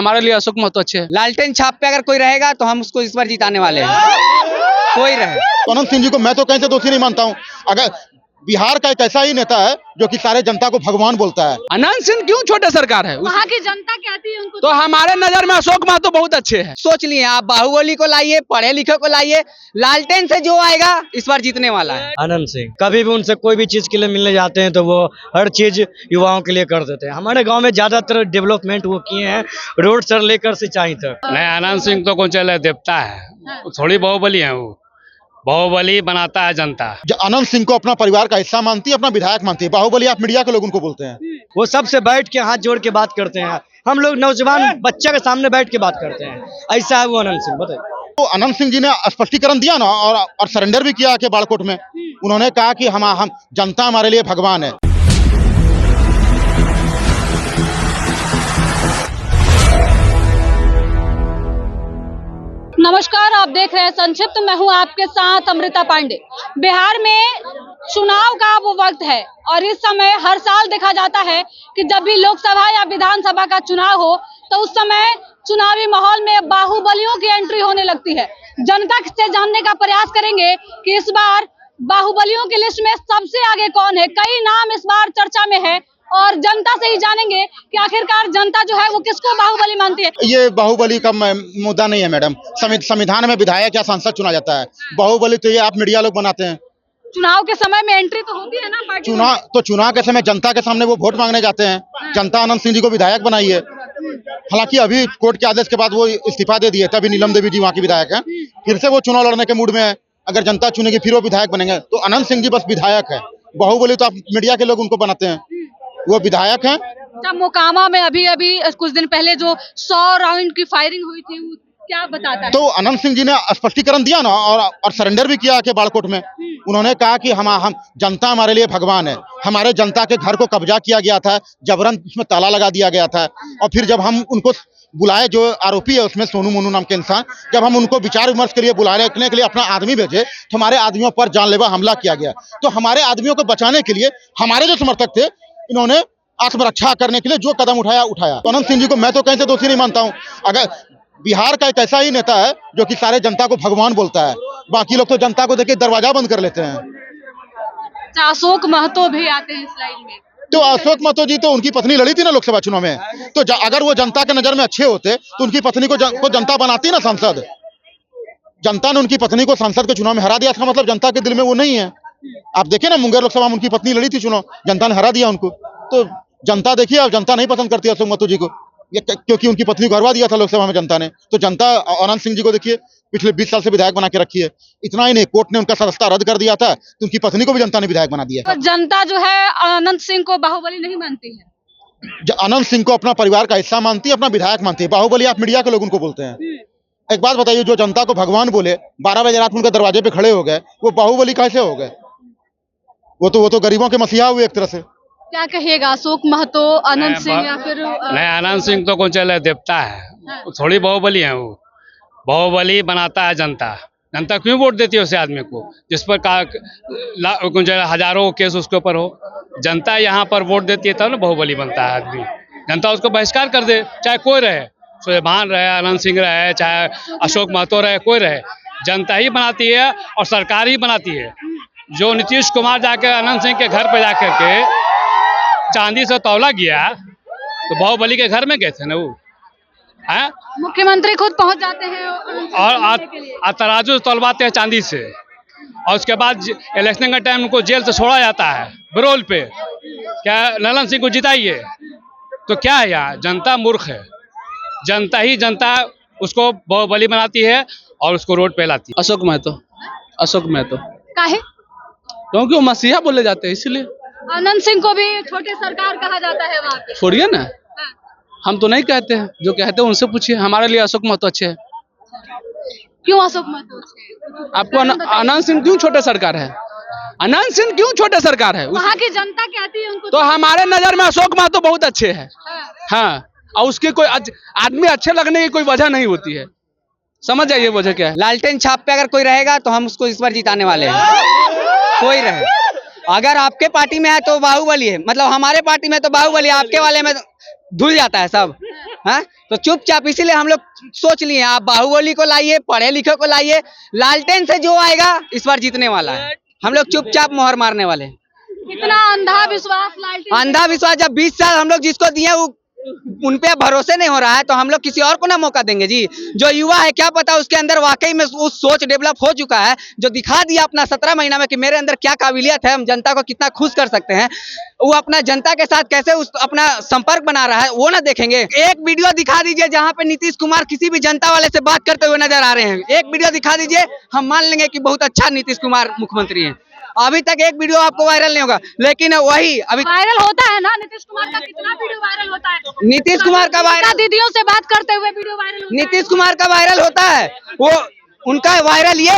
हमारे लिए अशोक महतो अच्छे हैं। लालटेन छाप पे अगर कोई रहेगा तो हम उसको इस बार जिताने वाले हैं, कोई रहे। अनंत सिंह जी को मैं तो कहीं से दोषी नहीं मानता हूँ। अगर बिहार का एक ऐसा ही नेता है जो कि सारे जनता को भगवान बोलता है। अनंत सिंह क्यों छोटे सरकार है? वहाँ की जनता कहती है उनको तो हमारे नजर में अशोक महतो बहुत अच्छे हैं। सोच लिए आप, बाहुबली को लाइए, पढ़े लिखे को लाइए, लालटेन से जो आएगा इस बार जीतने वाला है। आनंद सिंह कभी भी उनसे कोई भी चीज के लिए मिलने जाते हैं तो वो हर चीज युवाओं के लिए कर देते हैं। हमारे गांव में ज्यादातर डेवलपमेंट वो किए हैं, रोड से लेकर सिंचाई तक। नहीं, आनंद सिंह तो कौन चले देवता है, थोड़ी बाहुबली है। वो बाहुबली बनाता है जनता। अनंत सिंह को अपना परिवार का हिस्सा मानती है, अपना विधायक मानती है। बाहुबली आप मीडिया के लोग उनको बोलते हैं। वो सबसे बैठ के हाथ जोड़ के बात करते हैं। हम लोग नौजवान बच्चे के सामने बैठ के बात करते हैं, ऐसा है वो आनंद सिंह। बताइए। तो अनंत सिंह जी ने स्पष्टीकरण दिया ना, और सरेंडर भी किया के बाड़कोट में। उन्होंने कहा कि हम जनता हमारे लिए भगवान है। नमस्कार, आप देख रहे हैं संक्षिप्त। मैं हूं आपके साथ अमृता पांडे। बिहार में चुनाव का वो वक्त है और इस समय हर साल देखा जाता है कि जब भी लोकसभा या विधानसभा का चुनाव हो तो उस समय चुनावी माहौल में बाहुबलियों की एंट्री होने लगती है। जनता से जानने का प्रयास करेंगे कि इस बार बाहुबलियों की लिस्ट में सबसे आगे कौन है। कई नाम इस बार चर्चा में है और जनता से ही जानेंगे कि आखिरकार जनता जो है वो किसको बाहुबली मानती है। ये बाहुबली का मुद्दा नहीं है मैडम। संविधान में विधायक या सांसद चुना जाता है। बाहुबली तो ये आप मीडिया लोग बनाते हैं। चुनाव के समय में एंट्री तो होती है ना पार्टी। चुनाव के समय जनता के सामने वो वोट मांगने जाते हैं। जनता अनंत सिंह जी को विधायक बनाई है। हालांकि अभी कोर्ट के आदेश के बाद वो इस्तीफा दे दिए थे। अभी नीलम देवी जी वहाँ की विधायक है, फिर से वो चुनाव लड़ने के मूड में है। अगर जनता चुनेगी फिर वो विधायक बनेंगे। तो अनंत सिंह जी बस विधायक है। बाहुबली तो आप मीडिया के लोग उनको बनाते हैं, वो विधायक हैं। जब मोकामा में अभी कुछ दिन पहले जो 100 राउंड की फायरिंग हुई थी, वो क्या बताता है? तो अनंत सिंह जी ने स्पष्टीकरण दिया ना, और सरेंडर भी किया के बाड़कोट में। उन्होंने कहा कि हम जनता हमारे लिए भगवान है। हमारे जनता के घर को कब्जा किया गया था, जबरन उसमें ताला लगा दिया गया था। और फिर जब हम उनको बुलाए, जो आरोपी है उसमें सोनू मोनू नाम के इंसान, जब हम उनको विचार विमर्श के लिए बुलाने के लिए अपना आदमी भेजे तो हमारे आदमियों पर जानलेवा हमला किया गया। तो हमारे आदमियों को बचाने के लिए हमारे जो समर्थक थे, इन्होंने आत्मरक्षा करने के लिए जो कदम उठाया। तो अनंत सिंह जी को मैं तो कहीं से दोषी नहीं मानता हूँ। अगर बिहार का एक ऐसा ही नेता है जो कि सारे जनता को भगवान बोलता है। बाकी लोग तो जनता को देखिए दरवाजा बंद कर लेते हैं। अशोक महतो भी आते हैं इस लाइन में। तो अशोक महतो जी तो उनकी पत्नी लड़ी थी ना लोकसभा चुनाव में। तो अगर वो जनता के नजर में अच्छे होते तो उनकी पत्नी को जनता बनाती ना सांसद। जनता ने उनकी पत्नी को सांसद के चुनाव में हरा दिया। इसका मतलब जनता के दिल में वो नहीं है। आप देखिए ना, मुंगेर लोकसभा में उनकी पत्नी लड़ी थी चुनाव, जनता ने हरा दिया उनको। तो जनता देखिए, अब जनता नहीं पसंद करती अशोक महतो जी को, क्योंकि उनकी पत्नी को हरवा दिया था लोकसभा में जनता ने। तो जनता अनंत सिंह जी को देखिए पिछले 20 साल से विधायक बना के रखी है। इतना ही नहीं, कोर्ट ने उनका सदस्यता रद्द कर दिया था, तो उनकी पत्नी को भी जनता ने विधायक बना दिया। पर जनता जो है अनंत सिंह को बाहुबली नहीं मानती है। अनंत सिंह को अपना परिवार का हिस्सा मानती है, अपना विधायक मानती है। बाहुबली आप मीडिया के लोग उनको बोलते हैं। एक बात बताइए, जो जनता को भगवान बोले 12 बजे रात में उनके दरवाजे पे खड़े हो गए, वो बाहुबली कैसे हो गए? वो तो गरीबों के मसीहा हुए एक तरह से। क्या कहिएगा, अशोक महतो, अनंत सिंह या फिर नहीं, आनंद सिंह तो कौन चले देवता है, थोड़ी बाहुबली है। वो बाहुबली बनाता है जनता। जनता क्यों वोट देती है उस आदमी को जिस पर हजारों केस उसके ऊपर हो? जनता यहाँ पर वोट देती है तब ना बाहुबली बनता है आदमी। जनता उसको बहिष्कार कर दे, चाहे कोई रहे, सुलेमान रहे, अनंत सिंह रहे, चाहे अशोक महतो रहे, कोई रहे, जनता ही बनाती है और सरकार ही बनाती है। जो नीतीश कुमार जाके अनंत सिंह के घर पे जाकर के चांदी से तौला गया, तो बाहुबली के घर में गए थे ना वो है। मुख्यमंत्री खुद पहुंच जाते हैं और तराजू तौलवाते हैं चांदी से, और उसके बाद इलेक्शन के टाइम उनको जेल से छोड़ा जाता है बरोल पे। क्या ललन सिंह को जिताइए? तो क्या है, यहाँ जनता मूर्ख है। जनता उसको बाहुबली बनाती है और उसको रोड पे लाती है। अशोक महतो काहे? क्योंकि वो मसीहा बोले जाते हैं, इसलिए। अनंत सिंह को भी छोटे सरकार कहा जाता है वहाँ पे। छोड़िए ना, हम तो नहीं कहते हैं, जो कहते हैं उनसे पूछिए। हमारे लिए अशोक महतो अच्छे हैं। क्यों अशोक महतो अच्छे हैं? आपको अनंत सिंह क्यों छोटे सरकार है? अनंत सिंह क्यों छोटे सरकार है? वहाँ की जनता कहती है उनको। तो हमारे नजर में अशोक महतो बहुत अच्छे हैं। हाँ, और उसके कोई आदमी अच्छे लगने की कोई वजह नहीं होती है। समझ जाइए वजह क्या है। लालटेन छाप पे अगर कोई रहेगा तो हम उसको इस बार जिताने वाले हैं, कोई रहे। अगर आपके पार्टी में है तो बाहुबली है, मतलब हमारे पार्टी में तो बाहुबली, आपके वाले में धुल जाता है सब। हाँ, तो चुपचाप इसीलिए हम लोग सोच लिए आप बाहुबली को लाइए, पढ़े लिखे को लाइए, लालटेन से जो आएगा इस बार जीतने वाला है। हम लोग चुपचाप मोहर मारने वाले हैं। कितना अंधा विश्वास लालटेन अंधा विश्वास, जब 20 साल हम लोग जिसको दिए वो उन पे भरोसे नहीं हो रहा है तो हम लोग किसी और को ना मौका देंगे जी। जो युवा है क्या पता उसके अंदर वाकई में वो सोच डेवलप हो चुका है, जो दिखा दिया अपना 17 महीना में कि मेरे अंदर क्या काबिलियत है, हम जनता को कितना खुश कर सकते हैं। वो अपना जनता के साथ कैसे अपना संपर्क बना रहा है वो ना देखेंगे। एक वीडियो दिखा दीजिए जहाँ पे नीतीश कुमार किसी भी जनता वाले से बात करते हुए नजर आ रहे हैं, एक वीडियो दिखा दीजिए, हम मान लेंगे कि बहुत अच्छा नीतीश कुमार मुख्यमंत्री है। अभी तक एक वीडियो आपको वायरल नहीं होगा, लेकिन वही अभी वायरल होता है ना। नीतीश कुमार का कितना वीडियो वायरल होता है। नीतीश कुमार का वायरल, दीदियों से बात करते हुए वीडियो वायरल होता है। नीतीश कुमार का वायरल होता है, वो उनका वायरल ये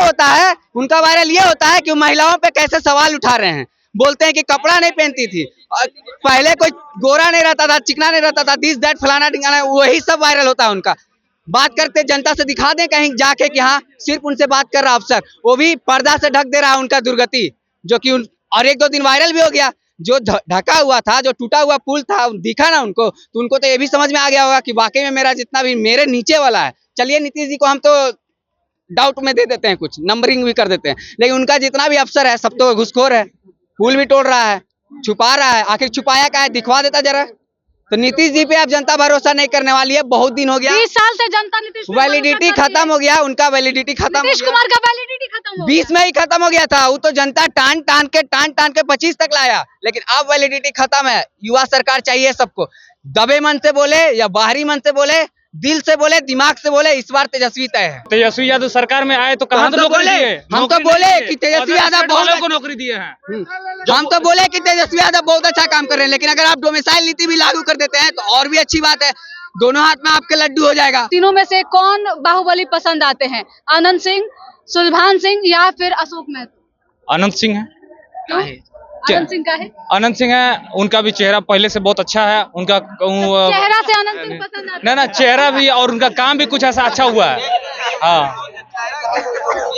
होता है कि महिलाओं पे कैसे सवाल उठा रहे हैं। बोलते हैं कि कपड़ा नहीं पहनती थी, पहले कोई गोरा नहीं रहता था, चिकना नहीं रहता था, दिस दैट फलाना ढिंगाना, वही सब वायरल होता है उनका। बात करते जनता से दिखा दें कहीं जाके कि हाँ सिर्फ उनसे बात कर रहा अफसर, वो भी पर्दा से ढक दे रहा है उनका दुर्गति, जो कि और 1-2 दिन वायरल भी हो गया। जो ढका हुआ था, जो टूटा हुआ पुल था, दिखा ना उनको, तो उनको तो ये भी समझ में आ गया होगा कि वाकई में मेरा जितना भी मेरे नीचे वाला है। चलिए नीतीश जी को हम तो डाउट में दे देते हैं, कुछ नंबरिंग भी कर देते हैं, लेकिन उनका जितना भी अफसर है सब तो घुसखोर है, पुल भी तोड़ रहा है, छुपा रहा है। आखिर छुपाया क्या है, दिखवा देता जरा। तो नीतीश जी पे अब जनता भरोसा नहीं करने वाली है, बहुत दिन हो गया। 20 साल से जनता नीतीश कुमार वैलिडिटी खत्म हो गया, उनका वैलिडिटी खत्म हो नीतीश गया। कुमार का वैलिडिटी खत्म हो 20 में ही खत्म हो गया था, वो तो जनता टान टान के 25 तक लाया, लेकिन अब वैलिडिटी खत्म है। युवा सरकार चाहिए सबको, दबे मन से बोले या बाहरी मन से बोले, दिल से बोले, दिमाग से बोले, इस बार तेजस्वी तय है। तेजस्वी यादव सरकार में आए तो कहाँ हम तो बोले कि तेजस्वी यादव बहुत को नौकरी दिए हैं। हम तो बोले कि तेजस्वी यादव बहुत अच्छा काम कर रहे हैं, लेकिन अगर आप डोमिसाइल नीति भी लागू कर देते हैं तो और भी अच्छी बात है, दोनों हाथ में आपके लड्डू हो जाएगा। तीनों में से कौन बाहुबली पसंद आते हैं, आनंद सिंह, सुलभान सिंह या फिर अशोक महतो? अनंत सिंह है। आनंद सिंह का है। अनंत सिंह है, उनका भी चेहरा पहले से बहुत अच्छा है, उनका चेहरा से आनंद सिंह पसंद आता है। ना चेहरा भी और उनका काम भी कुछ ऐसा अच्छा हुआ है। हाँ,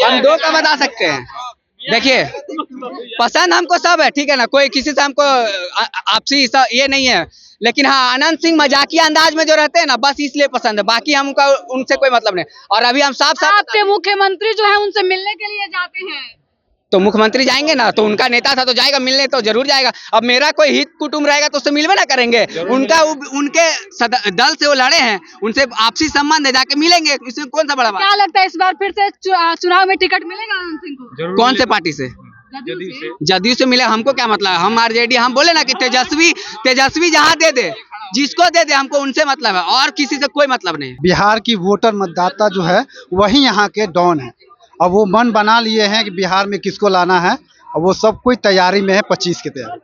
हम 2 का बता सकते हैं। देखिए पसंद हमको सब है, ठीक है ना, कोई किसी से हमको आपसी ये नहीं है, लेकिन हाँ आनंद सिंह मजाकिया अंदाज में जो रहते हैं ना, बस इसलिए पसंद है, बाकी हमका उनसे कोई मतलब नहीं। और अभी हम साफ आपके मुख्यमंत्री जो है उनसे मिलने के लिए जाते हैं, तो मुख्यमंत्री जाएंगे ना, तो उनका नेता था तो जाएगा मिलने, तो जरूर जाएगा। अब मेरा कोई हित कुटुंब रहेगा तो उससे मिलवे ना करेंगे, उनके दल से वो लड़े हैं, उनसे आपसी संबंध है, जाके मिलेंगे, इसमें कौन सा बड़ा बात। क्या लगता है इस बार फिर से चुनाव में टिकट मिलेगा आनंद सिंह को? कौन से पार्टी से? जदयू से मिले, हमको क्या मतलब है, हम आरजेडी, हम बोले ना कि तेजस्वी जहाँ दे दे, जिसको दे दे, हमको उनसे मतलब है और किसी से कोई मतलब नहीं। बिहार की वोटर मतदाता जो है वही यहाँ के डॉन है, अब वो मन बना लिए हैं कि बिहार में किसको लाना है, और वो सब कोई तैयारी में है, 25 की तैयारी।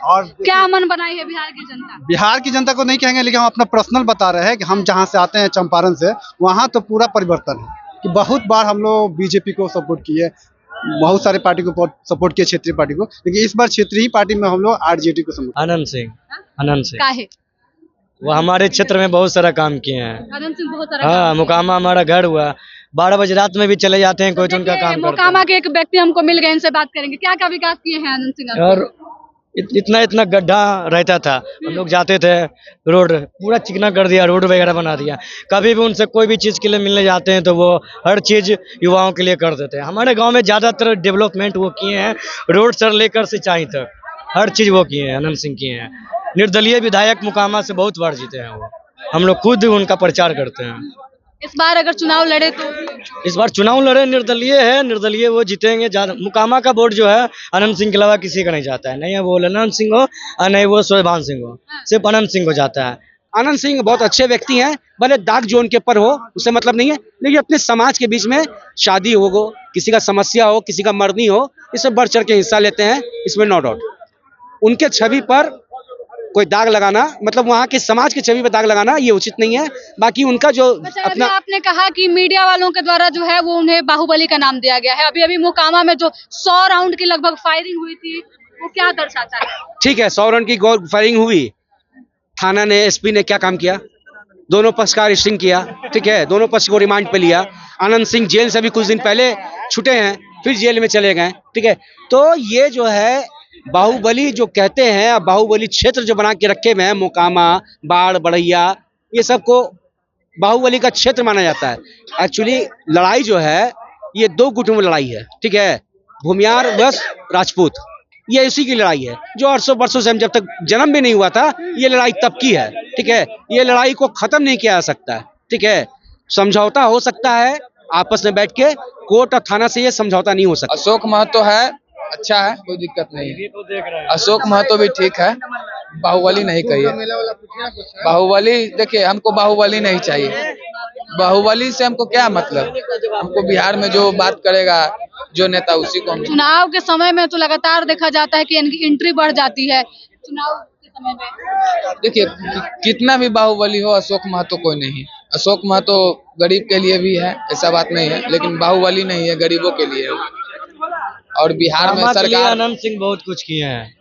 और क्या मन बनाई है बिहार की जनता? बिहार की जनता को नहीं कहेंगे, लेकिन हम अपना पर्सनल बता रहे हैं कि हम जहाँ से आते हैं चंपारण से, वहाँ तो पूरा परिवर्तन है कि बहुत बार हम लोग बीजेपी को सपोर्ट किए, बहुत सारे पार्टी को सपोर्ट किए, क्षेत्रीय पार्टी को, लेकिन इस बार क्षेत्रीय पार्टी में हम लोग आरजेडी को सपोर्ट। आनंद सिंह काहे? वो हमारे क्षेत्र में बहुत सारा काम किए हैं। आनंद सिंह बहुत सारा हाँ, मुकामा हमारा घर हुआ, 12 बजे रात में भी चले जाते हैं, कोई तो उनका काम करता मोकामा के एक व्यक्ति हमको मिल गए, इनसे बात करेंगे। क्या क्या विकास किए हैं आनंद सिंह? और इतना गड्ढा रहता था, हम लोग जाते थे, रोड पूरा चिकना कर दिया, रोड वगैरह बना दिया। कभी भी उनसे कोई भी चीज़ के लिए मिलने जाते हैं तो वो हर चीज़ युवाओं के लिए कर देते हैं। हमारे गांव में ज़्यादातर डेवलपमेंट वो किए हैं, रोड से लेकर सिंचाई तक हर चीज़ वो किए हैं, आनंद सिंह किए हैं। निर्दलीय विधायक मुकामा से बहुत बार जीते हैं वो, हम लोग खुद उनका प्रचार करते हैं। इस बार अगर चुनाव लड़े तो? इस बार चुनाव लड़े, निर्दलीय वो जीतेंगे। मुकामा का वोट जो है आनंद सिंह के अलावा किसी का नहीं जाता है, नहीं है वो आनंद सिंह हो और नहीं वो सुलभान सिंह हो, सिर्फ आनंद सिंह को जाता है। आनंद सिंह बहुत अच्छे व्यक्ति हैं, भले दाग जोन के ऊपर हो उससे मतलब नहीं है, लेकिन अपने समाज के बीच में शादी हो, किसी का समस्या हो, किसी का मरनी हो, इसमें बढ़ चढ़ के हिस्सा लेते हैं, इसमें नो डाउट। उनके छवि पर कोई दाग लगाना, मतलब वहाँ के समाज की छवि पर दाग लगाना ये उचित नहीं है। बाकी उनका जो अपना, आपने कहा कि मीडिया वालों के द्वारा जो है वो उन्हें बाहुबली का नाम दिया गया है, अभी मुकामा में जो 100 राउंड की लगभग फायरिंग हुई थी वो क्या दर्शाता है? ठीक है, 100 राउंड की फायरिंग हुई, थाना ने, एसपी ने क्या काम किया, दोनों पक्ष का अरेस्टिंग किया, ठीक है, दोनों पक्ष को रिमांड पे लिया। आनंद सिंह जेल से भी कुछ दिन पहले छूटे हैं, फिर जेल में चले गए, ठीक है। तो ये जो है बाहुबली जो कहते हैं, बाहुबली क्षेत्र जो बना के रखे हुए हैं, मोकामा, बाढ़, बड़ैया, ये सबको बाहुबली का क्षेत्र माना जाता है। एक्चुअली लड़ाई जो है ये दो गुटों में लड़ाई है, ठीक है, भूमियार वर्सेस राजपूत, ये इसी की लड़ाई है जो 800 वर्षों से, हम जब तक जन्म भी नहीं हुआ था ये लड़ाई तब की है, ठीक है। ये लड़ाई को खत्म नहीं किया जा सकता, ठीक है। समझौता हो सकता है आपस में बैठ के, कोर्ट और थाना से ये समझौता नहीं हो सकता। अशोक महतो है, अच्छा है, कोई दिक्कत नहीं है। अशोक महतो भी ठीक है, बाहुबली नहीं कहिए। बाहुबली देखिए, हमको बाहुबली नहीं चाहिए। बाहुबली से हमको क्या मतलब, हमको बिहार में जो बात करेगा जो नेता उसी को हम। चुनाव के समय में तो लगातार देखा जाता है कि इनकी एंट्री बढ़ जाती है चुनाव के समय में। देखिए कितना भी बाहुबली हो, अशोक महतो कोई नहीं। अशोक महतो गरीब के लिए भी है, ऐसा बात नहीं है, लेकिन बाहुबली नहीं है, गरीबों के लिए है। और बिहार में सरकार, आनंद सिंह बहुत कुछ किए हैं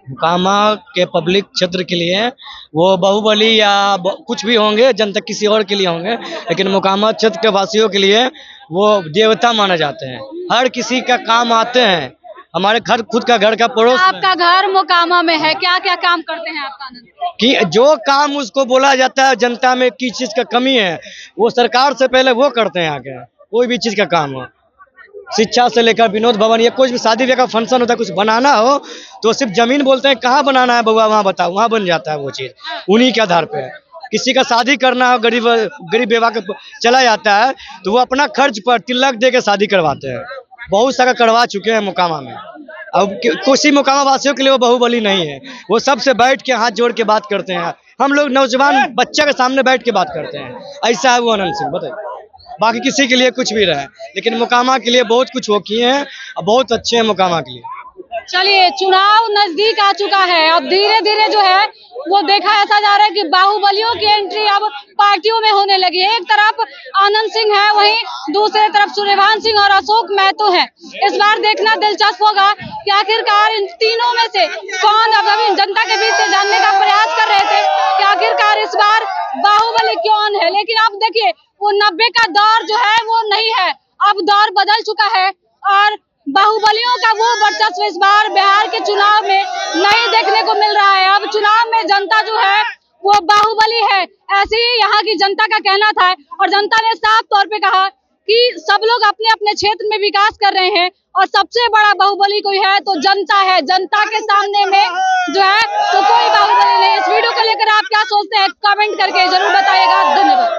मुकामा के पब्लिक क्षेत्र के लिए। वो बाहुबली या कुछ भी होंगे, जनता किसी और के लिए होंगे, लेकिन मुकामा क्षेत्र के वासियों के लिए वो देवता माने जाते हैं। हर किसी का काम आते हैं। हमारे घर, खुद का घर का पड़ोस, आपका घर मोकामा में है, क्या क्या काम करते हैं आपका आनंद? कि जो काम उसको बोला जाता है जनता में किस चीज का कमी है, वो सरकार से पहले वो करते हैं आगे। कोई भी चीज का काम हो, शिक्षा से लेकर विनोद भवन, या कुछ भी शादी ब्याह का फंक्शन होता है, कुछ बनाना हो तो सिर्फ जमीन बोलते हैं, कहाँ बनाना है बउआ, वहाँ बताओ, वहाँ बन जाता है वो चीज, उन्हीं के आधार पे। किसी का शादी करना हो, गरीब विवाह के चला जाता है तो वो अपना खर्च पर तिलक दे के शादी करवाते हैं। बहुत सारा करवा चुके हैं मुकामा में। अब किसी मुकामा वासियों के लिए वो बाहुबली नहीं है, वो सबसे बैठ के हाथ जोड़ के बात करते हैं। हम लोग नौजवान बच्चे के सामने बैठ के बात करते हैं, ऐसा है वो आनंद सिंह। बताइए, बाकी किसी के लिए कुछ भी रहे, लेकिन मुकामा के लिए बहुत कुछ वो किए हैं और बहुत अच्छे हैं मुकामा के लिए। चलिए, चुनाव नजदीक आ चुका है, अब धीरे धीरे जो है वो देखा ऐसा जा रहा है कि बाहुबलियों की एंट्री अब पार्टियों में होने लगी है। एक तरफ आनंद सिंह है, वहीं दूसरे तरफ सूर्यभान सिंह और अशोक महतो है। इस बार देखना दिलचस्प होगा कि आखिरकार इन तीनों में से कौन, अब अभी जनता के बीच से जानने का प्रयास कर रहे थे कि आखिरकार इस बार बाहुबली कौन है, लेकिन अब देखिए वो 90 का दौर जो है वो नहीं है, अब दौर बदल चुका है और बाहुबलियों का वो वर्चस्व इस बार बिहार के चुनाव में नहीं देखने को मिल रहा है। अब चुनाव में जनता जो है वो बाहुबली है, ऐसे ही यहाँ की जनता का कहना था और जनता ने साफ तौर पे कहा कि सब लोग अपने अपने क्षेत्र में विकास कर रहे हैं और सबसे बड़ा बाहुबली कोई है तो जनता है। जनता के सामने में जो है तो कोई बाहुबली नहीं। इस वीडियो को लेकर आप क्या सोचते हैं, कमेंट करके जरूर बताइएगा। धन्यवाद।